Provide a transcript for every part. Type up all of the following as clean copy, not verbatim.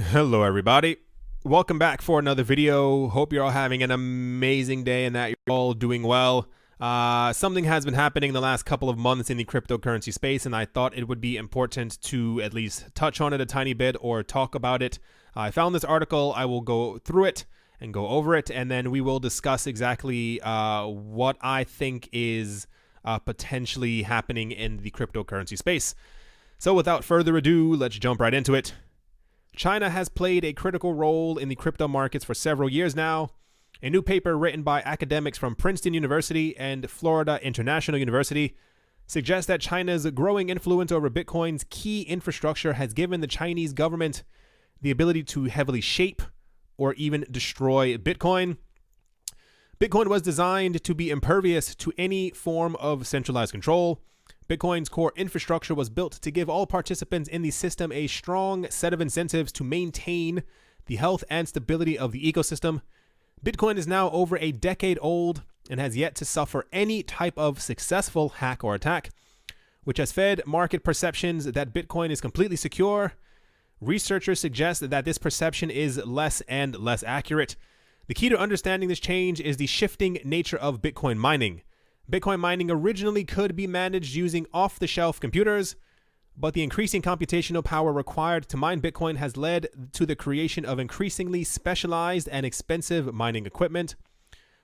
Hello, everybody. Welcome back for another video. Hope you're all having an amazing day and that you're all doing well. Something has been happening in the last couple of months in the cryptocurrency space, and I thought it would be important to at least touch on it a tiny bit or talk about it. I found this article. I will go through it and go over it, and then we will discuss exactly what I think is potentially happening in the cryptocurrency space. So without further ado, let's jump right into it. China has played a critical role in the crypto markets for several years now. A new paper written by academics from Princeton University and Florida International University suggests that China's growing influence over Bitcoin's key infrastructure has given the Chinese government the ability to heavily shape or even destroy Bitcoin. Bitcoin was designed to be impervious to any form of centralized control. Bitcoin's core infrastructure was built to give all participants in the system a strong set of incentives to maintain the health and stability of the ecosystem. Bitcoin is now over a decade old and has yet to suffer any type of successful hack or attack, which has fed market perceptions that Bitcoin is completely secure. Researchers suggest that this perception is less and less accurate. The key to understanding this change is the shifting nature of Bitcoin mining. Bitcoin mining originally could be managed using off-the-shelf computers, but the increasing computational power required to mine Bitcoin has led to the creation of increasingly specialized and expensive mining equipment.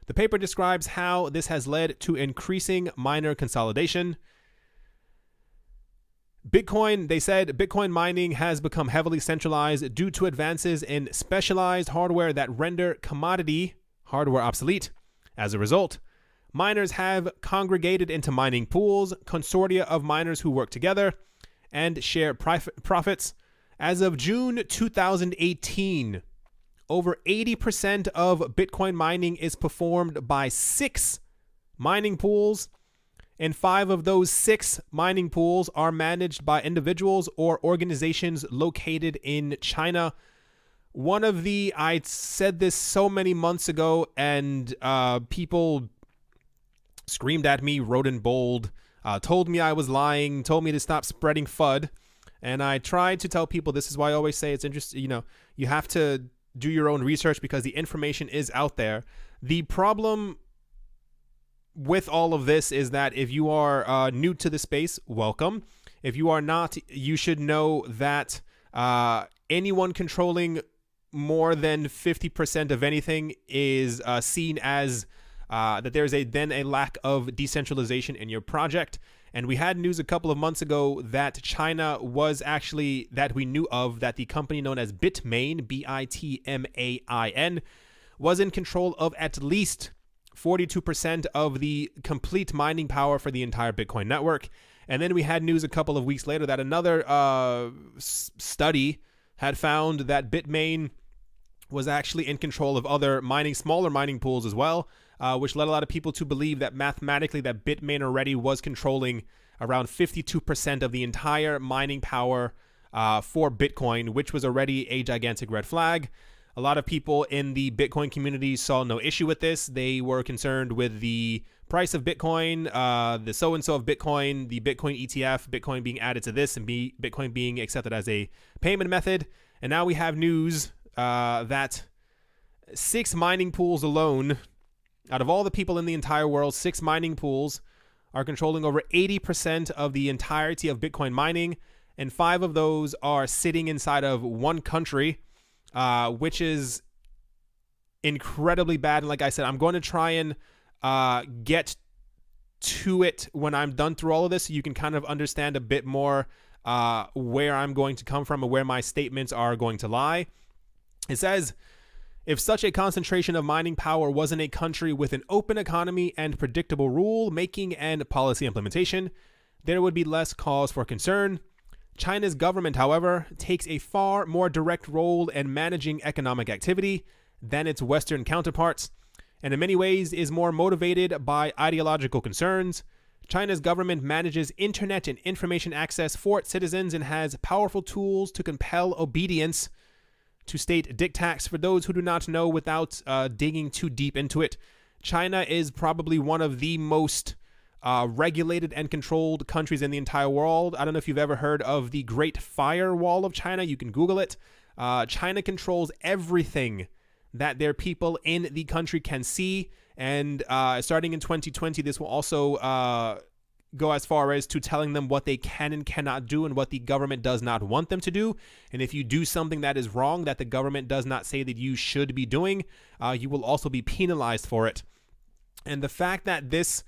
The paper describes how this has led to increasing miner consolidation. Bitcoin mining has become heavily centralized due to advances in specialized hardware that render commodity hardware obsolete. As a result, miners have congregated into mining pools, consortia of miners who work together and share profits. As of June 2018, over 80% of Bitcoin mining is performed by 6 mining pools, and 5 of those 6 mining pools are managed by individuals or organizations located in China. I said this so many months ago, and people screamed at me, wrote in bold, told me I was lying, told me to stop spreading FUD. And I tried to tell people, this is why I always say it's interesting, you have to do your own research because the information is out there. The problem with all of this is that if you are new to the space, welcome. If you are not, you should know that anyone controlling more than 50% of anything is seen as that there's then a lack of decentralization in your project. And we had news a couple of months ago that China was actually, that we knew of, that the company known as Bitmain, Bitmain, was in control of at least 42% of the complete mining power for the entire Bitcoin network. And then we had news a couple of weeks later that another study had found that Bitmain was actually in control of other smaller mining pools as well, which led a lot of people to believe that mathematically that Bitmain already was controlling around 52% of the entire mining power for Bitcoin, which was already a gigantic red flag. A lot of people in the Bitcoin community saw no issue with this. They were concerned with the price of Bitcoin, the so-and-so of Bitcoin, the Bitcoin ETF, Bitcoin being added to this, and Bitcoin being accepted as a payment method. And now we have news that 6 mining pools alone, out of all the people in the entire world, 6 mining pools are controlling over 80% of the entirety of Bitcoin mining, and 5 of those are sitting inside of one country, which is incredibly bad. And like I said, I'm going to try and get to it when I'm done through all of this so you can kind of understand a bit more where I'm going to come from and where my statements are going to lie. It says, if such a concentration of mining power was in a country with an open economy and predictable rule making and policy implementation, there would be less cause for concern. China's government, however, takes a far more direct role in managing economic activity than its Western counterparts, and in many ways is more motivated by ideological concerns. China's government manages internet and information access for its citizens and has powerful tools to compel obedience to state diktats. For those who do not know, without digging too deep into it, China is probably one of the most regulated and controlled countries in the entire world. I don't know if you've ever heard of the Great Firewall of China. You can Google it. China controls everything that their people in the country can see. And starting in 2020, this will also go as far as to telling them what they can and cannot do and what the government does not want them to do. And if you do something that is wrong, that the government does not say that you should be doing, you will also be penalized for it. And the fact that this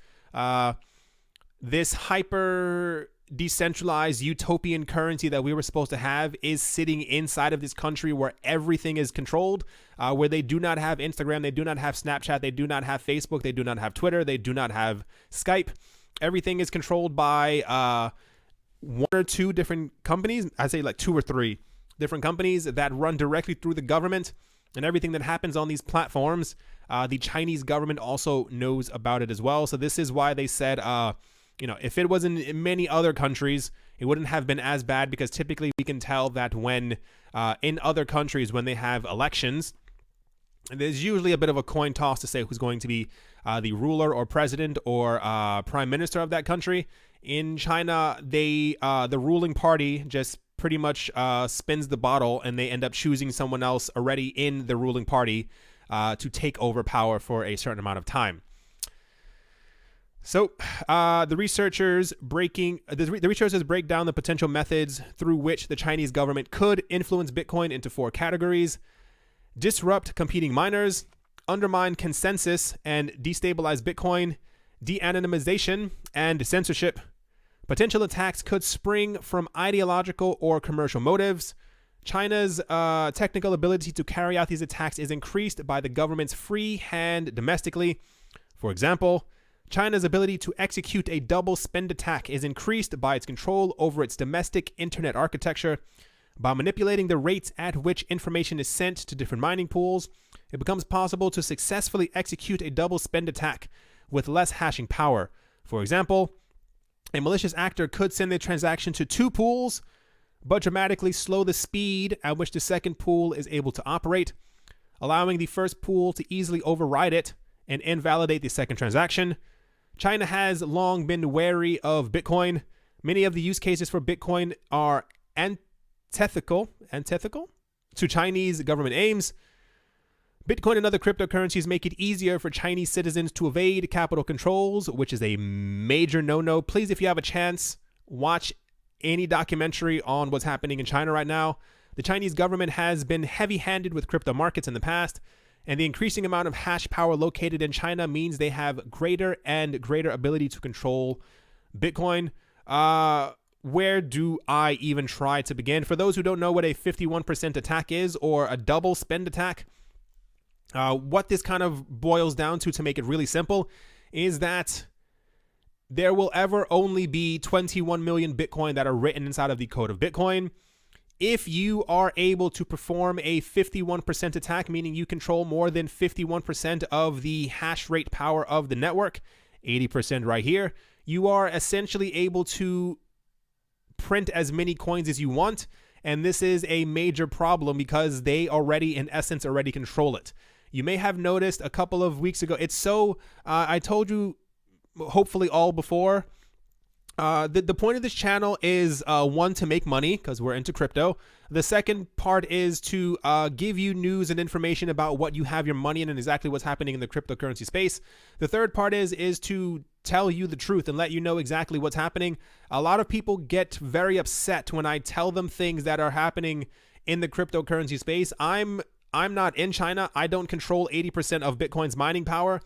hyper decentralized utopian currency that we were supposed to have is sitting inside of this country where everything is controlled, where they do not have Instagram, they do not have Snapchat, they do not have Facebook, they do not have Twitter, they do not have Skype. Everything is controlled by one or two different companies. I'd say like 2 or 3 different companies that run directly through the government, and everything that happens on these platforms, the Chinese government also knows about it as well. So this is why they said, if it was in many other countries, it wouldn't have been as bad, because typically we can tell that when in other countries, when they have elections, there's usually a bit of a coin toss to say who's going to be the ruler or president or prime minister of that country. In China, the ruling party just pretty much spins the bottle, and they end up choosing someone else already in the ruling party to take over power for a certain amount of time. So the researchers break down the potential methods through which the Chinese government could influence Bitcoin into 4 categories: disrupt competing miners, undermine consensus and destabilize Bitcoin, de-anonymization, and censorship. Potential attacks could spring from ideological or commercial motives. China's technical ability to carry out these attacks is increased by the government's free hand domestically. For example, China's ability to execute a double spend attack is increased by its control over its domestic internet architecture. By manipulating the rates at which information is sent to different mining pools, it becomes possible to successfully execute a double spend attack with less hashing power. For example, a malicious actor could send a transaction to 2 pools, but dramatically slow the speed at which the second pool is able to operate, allowing the first pool to easily override it and invalidate the second transaction. China has long been wary of Bitcoin. Many of the use cases for Bitcoin are antithetical to Chinese government aims. Bitcoin and other cryptocurrencies make it easier for Chinese citizens to evade capital controls, which is a major no-no. Please, if you have a chance, watch any documentary on what's happening in China right now. The Chinese government has been heavy-handed with crypto markets in the past, and the increasing amount of hash power located in China means they have greater and greater ability to control Bitcoin. Where do I even try to begin? For those who don't know what a 51% attack is, or a double spend attack, what this kind of boils down to make it really simple, is that there will ever only be 21 million Bitcoin that are written inside of the code of Bitcoin. If you are able to perform a 51% attack, meaning you control more than 51% of the hash rate power of the network, 80% right here, you are essentially able to print as many coins as you want. And this is a major problem because they already, in essence, already control it. You may have noticed a couple of weeks ago, it's so, I told you hopefully all before, the point of this channel is one, to make money because we're into crypto. The second part is to give you news and information about what you have your money in and exactly what's happening in the cryptocurrency space. The third part is to tell you the truth and let you know exactly what's happening. A lot of people get very upset when I tell them things that are happening in the cryptocurrency space. I'm not in China. I don't control 80% of Bitcoin's mining power.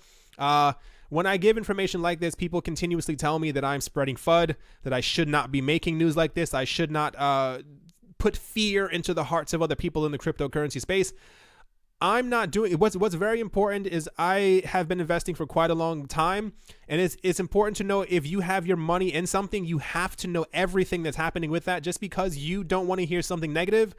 When I give information like this, people continuously tell me that I'm spreading FUD, that I should not be making news like this. I should not put fear into the hearts of other people in the cryptocurrency space. I'm not doing it. What's very important is I have been investing for quite a long time, and it's important to know if you have your money in something, you have to know everything that's happening with that. Just because you don't want to hear something negative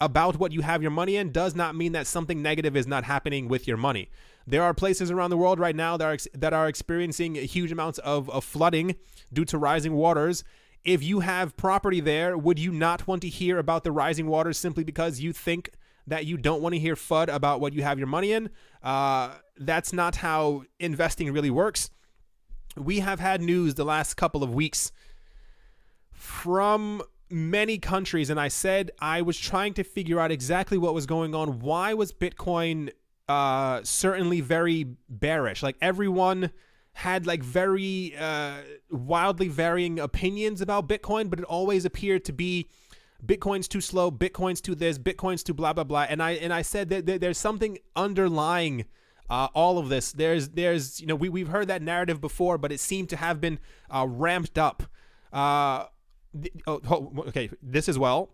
about what you have your money in does not mean that something negative is not happening with your money. There are places around the world right now that are experiencing huge amounts of flooding due to rising waters. If you have property there, would you not want to hear about the rising waters simply because you think that you don't want to hear FUD about what you have your money in? That's not how investing really works. we have had news the last couple of weeks from many countries, and I said I was trying to figure out exactly what was going on. Why was Bitcoin certainly very bearish? Like, everyone had like very wildly varying opinions about Bitcoin, but it always appeared to be Bitcoin's too slow, Bitcoin's too this, Bitcoin's too blah blah blah. And I said that there's something underlying all of this. There's we've heard that narrative before, but it seemed to have been ramped up. Okay, this as well.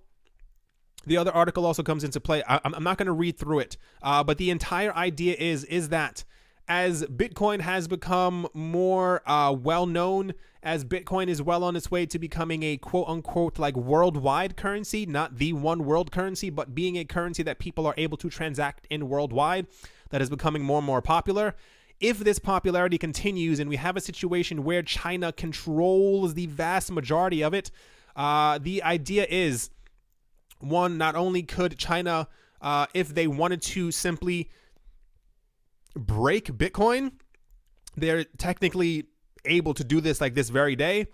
The other article also comes into play. I'm not going to read through it, but the entire idea is that as Bitcoin has become more well-known, as Bitcoin is well on its way to becoming a quote-unquote like worldwide currency, not the one world currency, but being a currency that people are able to transact in worldwide, that is becoming more and more popular. If this popularity continues and we have a situation where China controls the vast majority of it, the idea is, one, not only could China, if they wanted to simply break Bitcoin, they're technically able to do this like this very day,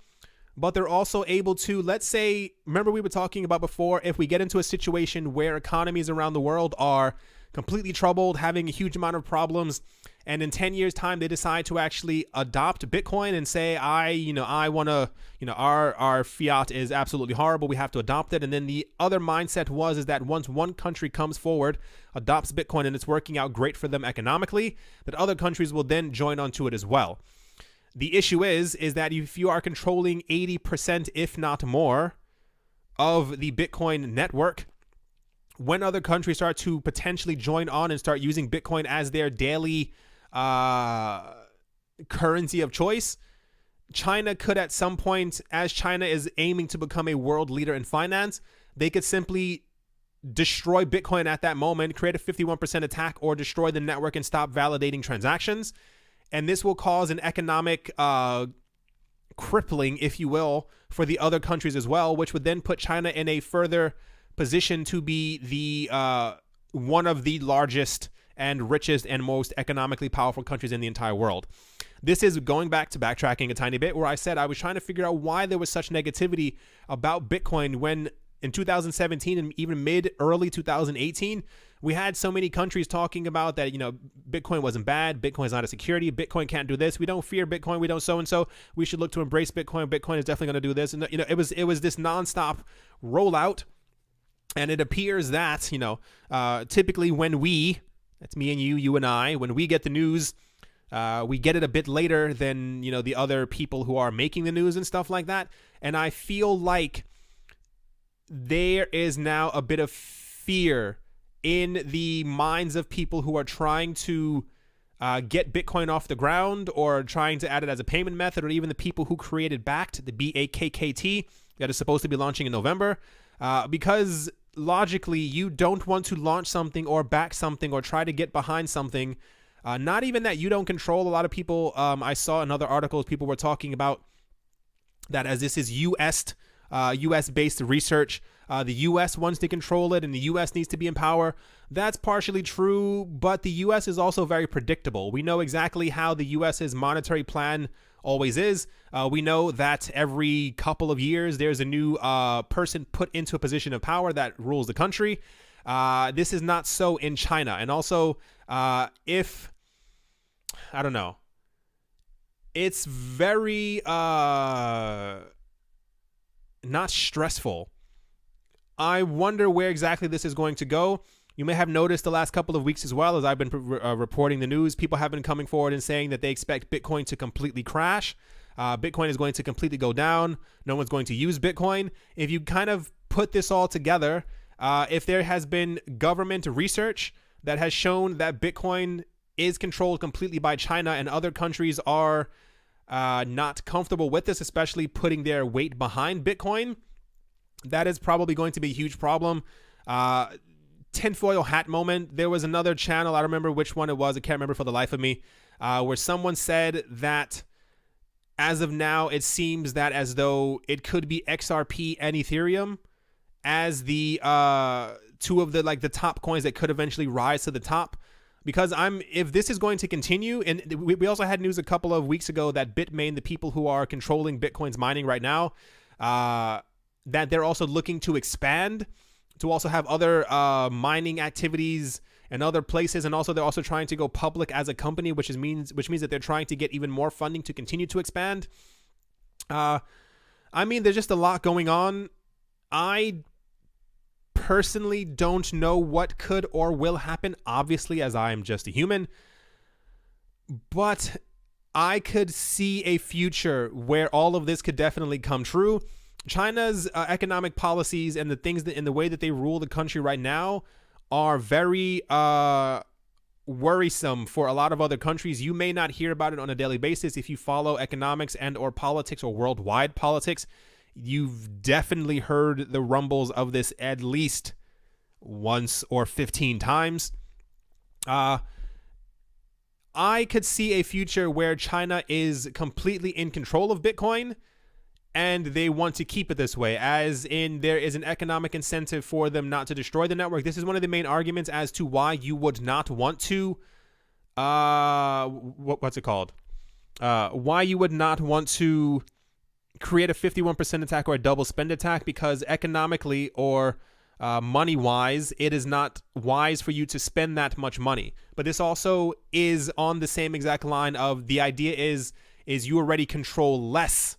but they're also able to, let's say, remember we were talking about before, if we get into a situation where economies around the world are completely troubled, having a huge amount of problems, and in 10 years time they decide to actually adopt Bitcoin and say, I want to, our fiat is absolutely horrible, we have to adopt it. And then the other mindset is that once one country comes forward, adopts Bitcoin, and it's working out great for them economically, that other countries will then join onto it as well. The issue is that if you are controlling 80%, if not more, of the Bitcoin network, when other countries start to potentially join on and start using Bitcoin as their daily currency of choice, China could at some point, as China is aiming to become a world leader in finance, they could simply destroy Bitcoin at that moment, create a 51% attack, or destroy the network and stop validating transactions. And this will cause an economic crippling, if you will, for the other countries as well, which would then put China in a further position to be the one of the largest and richest and most economically powerful countries in the entire world. This is going back to backtracking a tiny bit, where I said I was trying to figure out why there was such negativity about Bitcoin when in 2017 and even early 2018, we had so many countries talking about that, Bitcoin wasn't bad, Bitcoin's not a security, Bitcoin can't do this, we don't fear Bitcoin, we don't so-and-so, we should look to embrace Bitcoin, Bitcoin is definitely going to do this. And, it was this nonstop rollout. And it appears that, typically when that's me and you and I, when we get the news, we get it a bit later than, the other people who are making the news and stuff like that. And I feel like there is now a bit of fear in the minds of people who are trying to get Bitcoin off the ground, or trying to add it as a payment method, or even the people who created BACT, the BAKKT, that is supposed to be launching in November. Because logically, you don't want to launch something or back something or try to get behind something. Not even that you don't control. A lot of people, I saw in other articles, people were talking about that as this is US-based research. The US wants to control it and the US needs to be in power. That's partially true, but the US is also very predictable. We know exactly how the US's monetary plan always is. We know that every couple of years there's a new person put into a position of power that rules the country. This is not so in China. And also, it's very not stressful. I wonder where exactly this is going to go. You may have noticed the last couple of weeks as well, as I've been reporting the news, people have been coming forward and saying that they expect Bitcoin to completely crash. Bitcoin is going to completely go down. No one's going to use Bitcoin. If you kind of put this all together, if there has been government research that has shown that Bitcoin is controlled completely by China and other countries are not comfortable with this, especially putting their weight behind Bitcoin, that is probably going to be a huge problem. Tinfoil hat moment. There was another channel, I don't remember which one it was, I can't remember for the life of me, where someone said that as of now, it seems that as though it could be XRP and Ethereum as the two of the top coins that could eventually rise to the top. Because if this is going to continue, and we also had news a couple of weeks ago that Bitmain, the people who are controlling Bitcoin's mining right now, that they're also looking to expand to also have other mining activities and other places, and also they're also trying to go public as a company, which means that they're trying to get even more funding to continue to expand. There's just a lot going on. I personally don't know what could or will happen, obviously, as I am just a human, but I could see a future where all of this could definitely come true. China's economic policies and the things that in the way that they rule the country right now are very worrisome for a lot of other countries. You may not hear about it on a daily basis. If you follow economics and or politics or worldwide politics, you've definitely heard the rumbles of this at least once or 15 times. I could see a future where China is completely in control of Bitcoin, and they want to keep it this way, as in there is an economic incentive for them not to destroy the network. This is one of the main arguments as to why you would not want to, what's it called? Why you would not want to create a 51% attack or a double spend attack, because economically or money-wise, it is not wise for you to spend that much money. But this also is on the same exact line of the idea is you already control less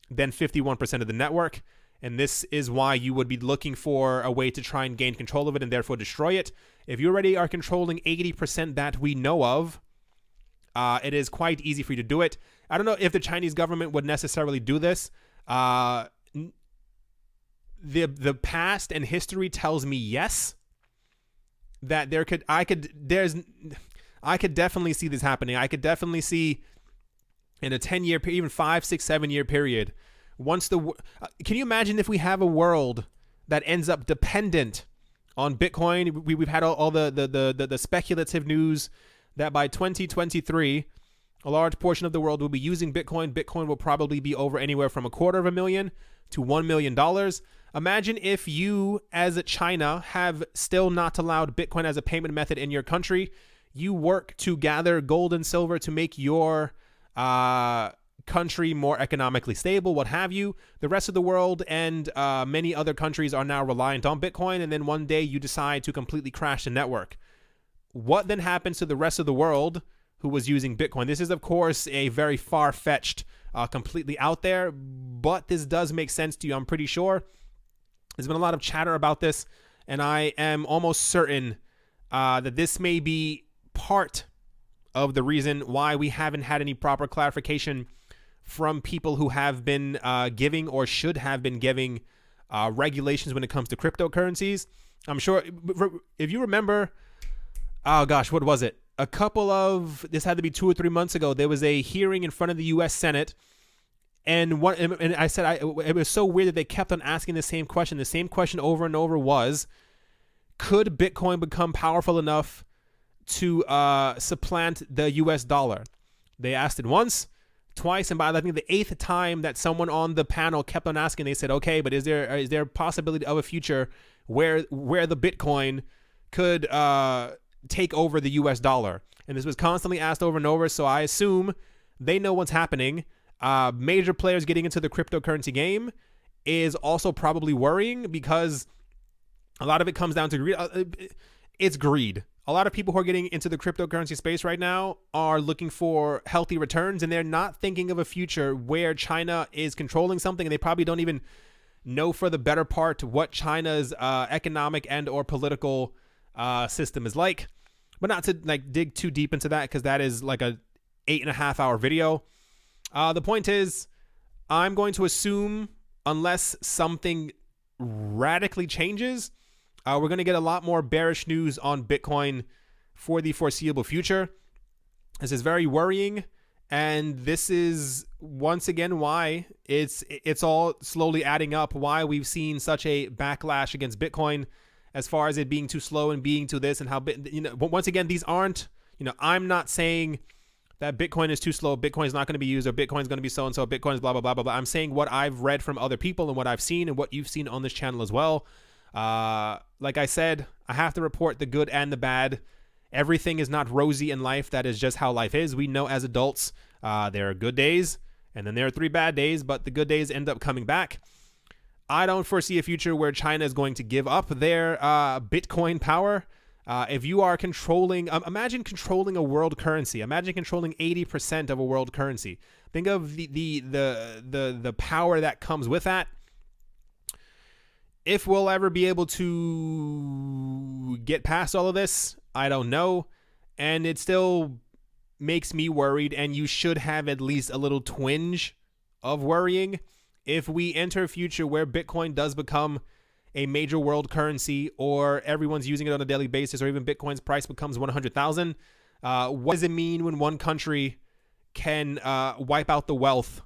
than 51% of the network, and this is why you would be looking for a way to try and gain control of it and therefore destroy it. If you already are controlling 80% that we know of, it is quite easy for you to do it. I don't know if the Chinese government would necessarily do this. The past and history tells me yes, that I could definitely see this happening. I could definitely see in a 10-year, even 5, 6, 7-year period, can you imagine if we have a world that ends up dependent on Bitcoin? We've had all the speculative news that by 2023, a large portion of the world will be using Bitcoin. Bitcoin will probably be over anywhere from $250,000 to $1 million. Imagine if you, as China, have still not allowed Bitcoin as a payment method in your country. You work to gather gold and silver to make your country more economically stable, what have you. The rest of the world and many other countries are now reliant on Bitcoin, and then one day you decide to completely crash the network. What then happens to the rest of the world who was using Bitcoin? This is, of course, a very far-fetched, completely out there, but this does make sense to you, I'm pretty sure. There's been a lot of chatter about this, and I am almost certain that this may be part of the reason why we haven't had any proper clarification from people who have been giving or should have been giving regulations when it comes to cryptocurrencies. I'm sure if you remember, oh gosh, what was it? This had to be 2 or 3 months ago. There was a hearing in front of the U.S. Senate, and I said it was so weird that they kept on asking the same question. The same question over and over was, could Bitcoin become powerful enough to supplant the US dollar? They asked it once, twice, and by I think the 8th time that someone on the panel kept on asking, they said, okay, but is there a possibility of a future where the Bitcoin could take over the US dollar? And this was constantly asked over and over, so I assume they know what's happening. Major players getting into the cryptocurrency game is also probably worrying, because a lot of it comes down to greed. It's greed. A lot of people who are getting into the cryptocurrency space right now are looking for healthy returns, and they're not thinking of a future where China is controlling something, and they probably don't even know for the better part what China's economic and or political system is like. But not to dig too deep into that, because that is like a 8.5-hour video. The point is, I'm going to assume, unless something radically changes, we're going to get a lot more bearish news on Bitcoin for the foreseeable future. This is very worrying, and this is once again why it's all slowly adding up, why we've seen such a backlash against Bitcoin as far as it being too slow and being too this, and how, once again, these aren't, I'm not saying that Bitcoin is too slow, Bitcoin's not going to be used, or Bitcoin's going to be so-and-so, Bitcoin's blah, blah, blah, blah, blah. I'm saying what I've read from other people and what I've seen and what you've seen on this channel as well. Like I said, I have to report the good and the bad, everything is not rosy in life. That is just how life is. We know as adults, there are good days and then there are 3 bad days, but the good days end up coming back. I don't foresee a future where China is going to give up their Bitcoin power. If you are controlling, imagine controlling a world currency. Imagine controlling 80% of a world currency. Think of the power that comes with that. If we'll ever be able to get past all of this, I don't know. And it still makes me worried, and you should have at least a little twinge of worrying. If we enter a future where Bitcoin does become a major world currency, or everyone's using it on a daily basis, or even Bitcoin's price becomes 100,000, what does it mean when one country can wipe out the wealth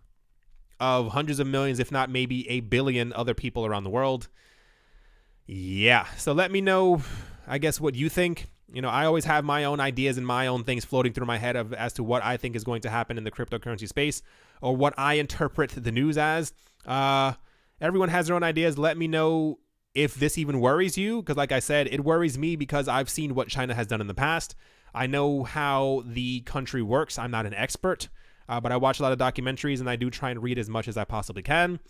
of hundreds of millions, if not maybe a billion other people around the world? Yeah, so let me know, I guess, what you think. You know, I always have my own ideas and my own things floating through my head as to what I think is going to happen in the cryptocurrency space, or what I interpret the news as. Everyone has their own ideas. Let me know if this even worries you, because like I said, it worries me because I've seen what China has done in the past. I know how the country works. I'm not an expert, but I watch a lot of documentaries, and I do try and read as much as I possibly can.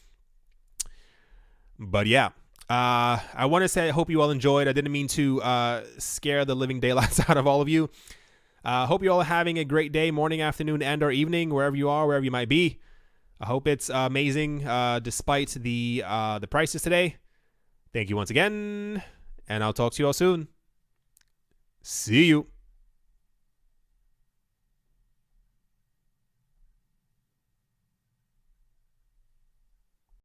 But yeah. I want to say I hope you all enjoyed. I didn't mean to scare the living daylights out of all of you. Hope you all are having a great day, morning, afternoon, and or evening, wherever you are, wherever you might be. I hope it's amazing despite the prices today. Thank you once again, and I'll talk to you all soon. See you.